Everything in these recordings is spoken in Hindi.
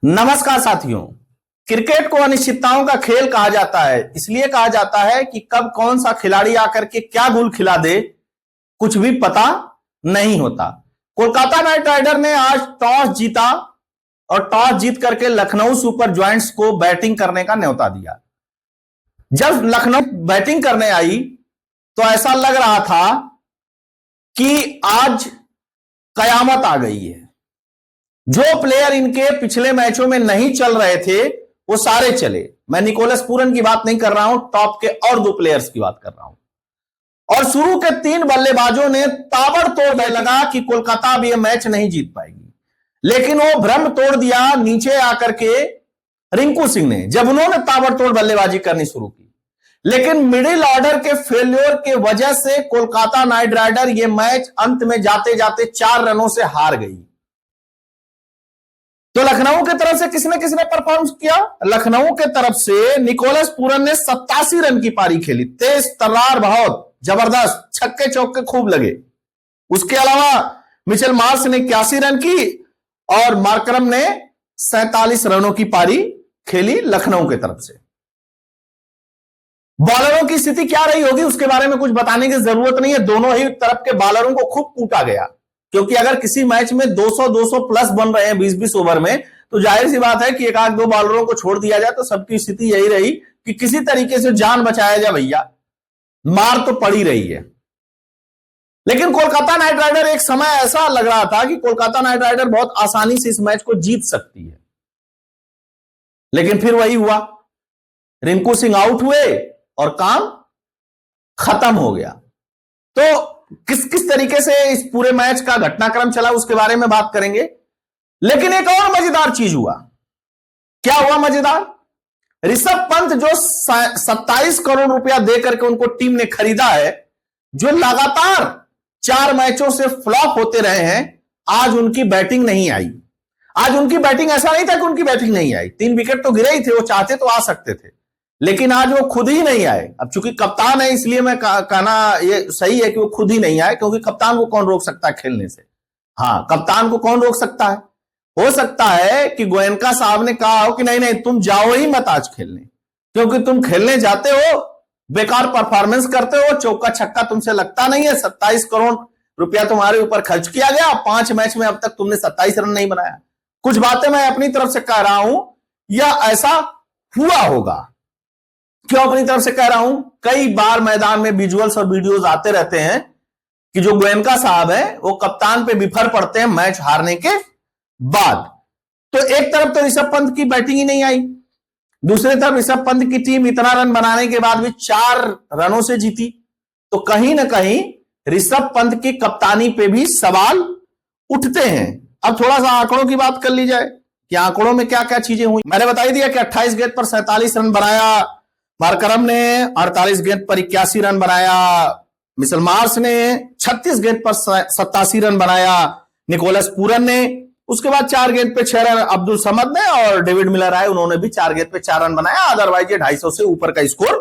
नमस्कार साथियों। क्रिकेट को अनिश्चितताओं का खेल कहा जाता है। इसलिए कहा जाता है कि कब कौन सा खिलाड़ी आकर के क्या गुल खिला दे कुछ भी पता नहीं होता। कोलकाता नाइट राइडर ने आज टॉस जीता और टॉस जीत करके लखनऊ सुपर जायंट्स को बैटिंग करने का न्योता दिया। जब लखनऊ बैटिंग करने आई तो ऐसा लग रहा था कि आज कयामत आ गई है। जो प्लेयर इनके पिछले मैचों में नहीं चल रहे थे वो सारे चले। मैं निकोलस पूरन की बात नहीं कर रहा हूं, टॉप के और दो प्लेयर्स की बात कर रहा हूं। और शुरू के 3 बल्लेबाजों ने ताबड़तोड़ लगा कि कोलकाता अब यह मैच नहीं जीत पाएगी, लेकिन वो भ्रम तोड़ दिया नीचे आकर के रिंकू सिंह ने, जब उन्होंने ताबड़तोड़ बल्लेबाजी करनी शुरू की। लेकिन मिडिल ऑर्डर के फेल्योर के वजह से कोलकाता नाइट राइडर यह मैच अंत में जाते जाते 4 रनों से हार गई। तो लखनऊ की तरफ से किसने किसने परफॉर्म किया? लखनऊ के तरफ से निकोलस पूरन ने 87 रन की पारी खेली। तेज तर्रार, बहुत जबरदस्त, छक्के चौके खूब लगे। उसके अलावा मिचेल मार्श ने 81 रन की और मार्करम ने 47 रनों की पारी खेली लखनऊ की तरफ से। बॉलरों की स्थिति क्या रही होगी उसके बारे में कुछ बताने की जरूरत नहीं है। दोनों ही तरफ के बॉलरों को खूब कूटा गया, क्योंकि अगर किसी मैच में 200 प्लस बन रहे हैं 20-20 ओवर में, तो जाहिर सी बात है कि एक आध दो बॉलरों को छोड़ दिया जाए तो सबकी स्थिति यही रही कि किसी तरीके से जान बचाया जाए भैया, मार तो पड़ी रही है। लेकिन कोलकाता नाइट राइडर, एक समय ऐसा लग रहा था कि कोलकाता नाइट राइडर बहुत आसानी से इस मैच को जीत सकती है, लेकिन फिर वही हुआ, रिंकू सिंह आउट हुए और काम खत्म हो गया। तो किस किस तरीके से इस पूरे मैच का घटनाक्रम चला उसके बारे में बात करेंगे। लेकिन एक और मजेदार चीज हुआ। क्या हुआ मजेदार? ऋषभ पंत जो 27 करोड़ रुपया देकर के उनको टीम ने खरीदा है, जो लगातार 4 मैचों से फ्लॉप होते रहे हैं, आज उनकी बैटिंग नहीं आई। आज उनकी बैटिंग, ऐसा नहीं था कि उनकी बैटिंग नहीं आई, 3 विकेट तो गिरे ही थे, वो चाहते तो आ सकते थे, लेकिन आज वो खुद ही नहीं आए। अब चूंकि कप्तान है इसलिए मैं कहना ये सही है कि वो खुद ही नहीं आए, क्योंकि कप्तान को कौन रोक सकता है खेलने से? हाँ, कप्तान को कौन रोक सकता है? हो सकता है कि गोयनका साहब ने कहा हो कि नहीं नहीं तुम जाओ ही मत आज खेलने, क्योंकि तुम खेलने जाते हो, बेकार परफॉर्मेंस करते हो, चौका छक्का तुमसे लगता नहीं है, 27 करोड़ रुपया तुम्हारे ऊपर खर्च किया गया, 5 मैच में अब तक तुमने 27 रन नहीं बनाया। कुछ बातें मैं अपनी तरफ से कह रहा हूं या ऐसा हुआ होगा। क्यों अपनी तरफ से कह रहा हूं? कई बार मैदान में विजुअल्स और वीडियोस आते रहते हैं कि जो गोयनका साहब है वो कप्तान पे बिफर पड़ते हैं मैच हारने के बाद। तो एक तरफ तो ऋषभ पंत की बैटिंग ही नहीं आई, दूसरी तरफ ऋषभ पंत की टीम इतना रन बनाने के बाद भी 4 रनों से जीती। तो कहीं ना कहीं ऋषभ पंत की कप्तानी पे भी सवाल उठते हैं। अब थोड़ा सा आंकड़ों की बात कर ली जाए कि आंकड़ों में क्या क्या चीजें हुई। मैंने बता ही दिया कि 28 गेंद पर 47 रन बनाया मार्करम ने, 48 गेंद पर 81 रन बनाया मिचेल मार्श ने, 36 गेंद पर 87 रन बनाया निकोलस पूरन ने, उसके बाद 4 गेंद पे 6 रन अब्दुल समद ने, और डेविड मिलर आए, उन्होंने भी 4 गेंद पे 4 रन बनाया। अदरवाइज ये 250 से ऊपर का स्कोर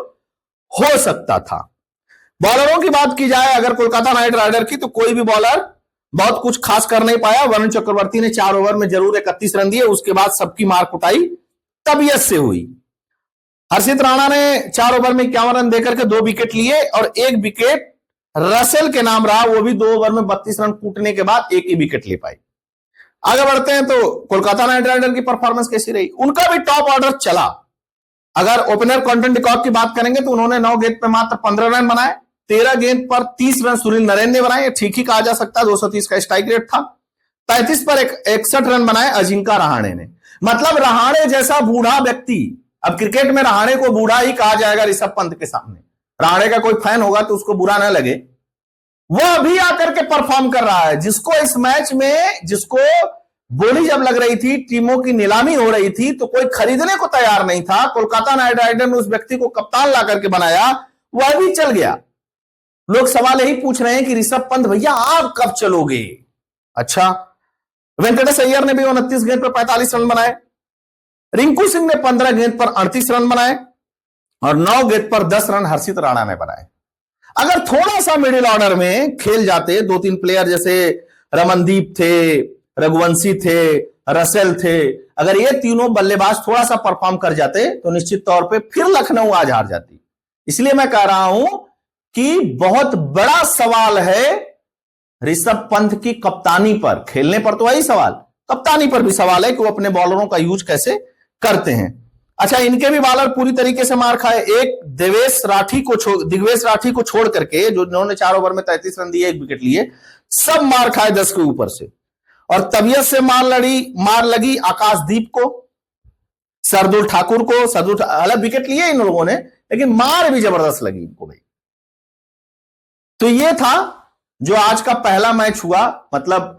हो सकता था। बॉलरों की बात की जाए अगर कोलकाता नाइट राइडर की, तो कोई भी बॉलर बहुत कुछ खास कर नहीं पाया। वरुण चक्रवर्ती ने 4 ओवर में जरूर 31 रन दिए, उसके बाद सबकी मार कुटाई तबीयत से हुई। हर्षित राणा ने 4 ओवर में 51 रन देकर के 2 विकेट लिए और 1 विकेट रसेल के नाम रहा, वो भी 2 ओवर में 32 रन कूटने के बाद 1 ही विकेट ले पाई। आगे बढ़ते हैं तो कोलकाता नाइट राइडर की परफॉर्मेंस कैसी रही? उनका भी टॉप ऑर्डर चला। अगर ओपनर क्विंटन डिकॉक की बात करेंगे तो उन्होंने 9 गेंद पर मात्र 15 रन बनाए, 13 गेंद पर 30 रन सुनील नरेन ने बनाए, ठीक ही कहा जा सकता है, 230 का स्ट्राइक रेट था। 35 पर 61 रन बनाए अजिंका रहाणे ने। मतलब रहाणे जैसा बूढ़ा व्यक्ति, अब क्रिकेट में रहाणे को बूढ़ा ही कहा जाएगा ऋषभ पंत के सामने, रहाणे का कोई फैन होगा तो उसको बुरा ना लगे, वो अभी आकर के परफॉर्म कर रहा है। जिसको इस मैच में, जिसको बोली जब लग रही थी, टीमों की नीलामी हो रही थी, तो कोई खरीदने को तैयार नहीं था, कोलकाता नाइट राइडर ने उस व्यक्ति को कप्तान ला करके बनाया, वह भी चल गया। लोग सवाल यही पूछ रहे हैं कि ऋषभ पंत भैया आप कब चलोगे? अच्छा, वेंकटेश अय्यर ने भी 29 गेंद पर 45 रन बनाए, रिंकू सिंह ने 15 गेंद पर 38 रन बनाए और 9 गेंद पर 10 रन हर्षित राणा ने बनाए। अगर थोड़ा सा मिडिल ऑर्डर में खेल जाते, 2-3 प्लेयर जैसे रमनदीप थे, रघुवंशी थे, रसेल थे, अगर ये तीनों बल्लेबाज थोड़ा सा परफॉर्म कर जाते तो निश्चित तौर पे फिर लखनऊ आज हार जाती। इसलिए मैं कह रहा हूं कि बहुत बड़ा सवाल है ऋषभ पंत की कप्तानी पर। खेलने पर तो वही सवाल, कप्तानी पर भी सवाल है कि वो अपने बॉलरों का यूज कैसे करते हैं। अच्छा, इनके भी बॉलर पूरी तरीके से मार खाए। एक दिग्वेश राठी को छोड़ करके, जो इन्होंने 4 ओवर में 33 रन दिए, 1 विकेट लिए, सब मार खाए 10 के ऊपर से। और तबीयत से मार लगी आकाशदीप को, सरदुल ठाकुर को। अलग विकेट लिए इन लोगों ने, लेकिन मार भी जबरदस्त लगी इनको भाई। तो ये था जो आज का पहला मैच हुआ। मतलब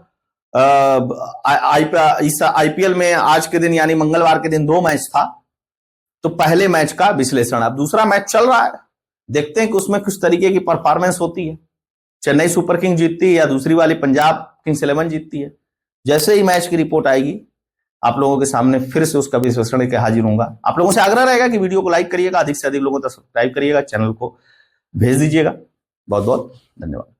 इस आईपीएल में आज के दिन यानी मंगलवार के दिन 2 मैच था, तो पहले मैच का विश्लेषण। अब दूसरा मैच चल रहा है, देखते हैं कि उसमें किस तरीके की परफॉर्मेंस होती है। चेन्नई सुपर किंग जीतती है या दूसरी वाली पंजाब किंग्स 11 जीतती है। जैसे ही मैच की रिपोर्ट आएगी आप लोगों के सामने फिर से उसका विश्लेषण लेकर हाजिर होऊंगा। आप लोगों से आग्रह रहेगा कि वीडियो को लाइक करिएगा, अधिक से अधिक लोगों तक सब्सक्राइब करिएगा, चैनल को भेज दीजिएगा। बहुत बहुत धन्यवाद।